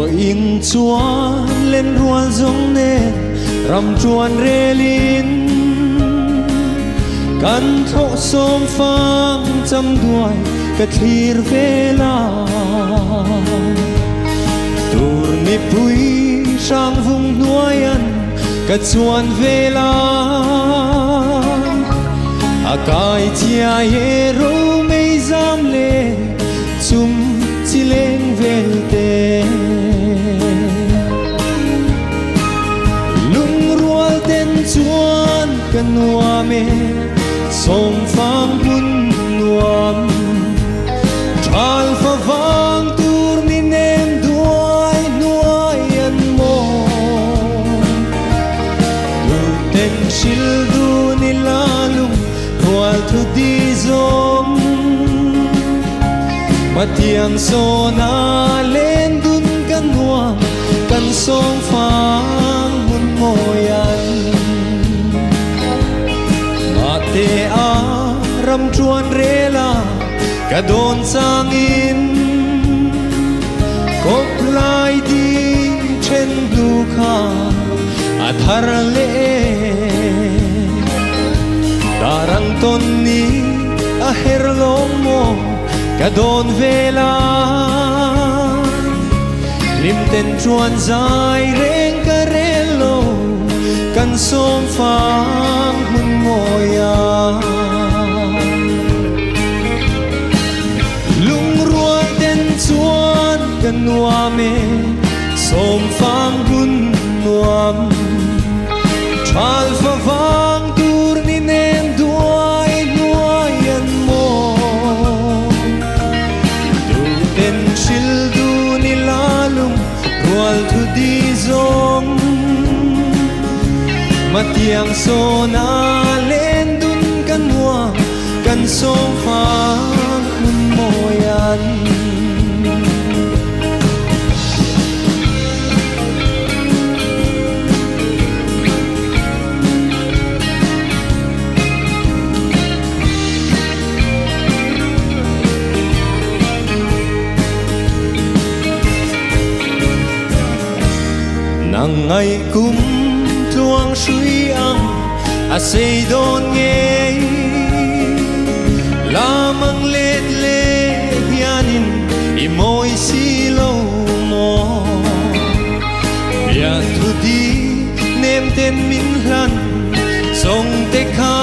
in chuan lên rual giống nên ram chuan rê lin kan thọ som phang chăm đuôi cả thir về la tur ni pui sang vùng nuôi ăn cả chuan về la a kai chia ye ro mei zam le chum chi leng vel te lung rual ten chuan kan nuame som phang bun nuam thal pha vang tur ni nem duai nuai an mo tu ten shil du ni lalum rual thu di zom matiang so na len dun kan nuam kan som phang bun moyan te a ram chuan re la ka don sang in kop lai di chen du kha a thar le darang ton ni a her long mo ka don vela lim ten chuan zai reng ka relo kan som phang hun moya lung rual ten chuan kan nuame som phang hun nuam thal pha vang tur ni nem duai nuai an mo tu ten shil du ni lalum rual thu di zong matiang so na len dun kan mua kan som phang hun moyan nang ngày kum tuang shui ang a sei don nge lamang let le hianin i moi si lo mo ya thu di nem ten min hlan song te kha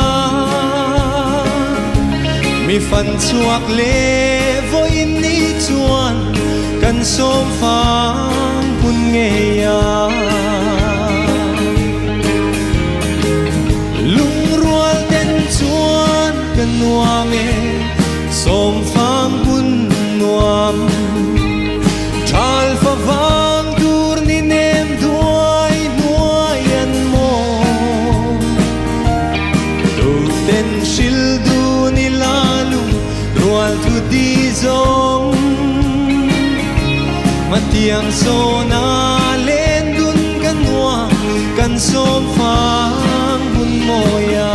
mi fan chuak le vo in ni chuan kan som phang hun nge ya kan nuame som phang bun nuam thal pha vang tur ni nem duai nuai an mo tu ten shil du ni lalum rual thu di zong matiang so na len dun kan nuam kan som phang bun moya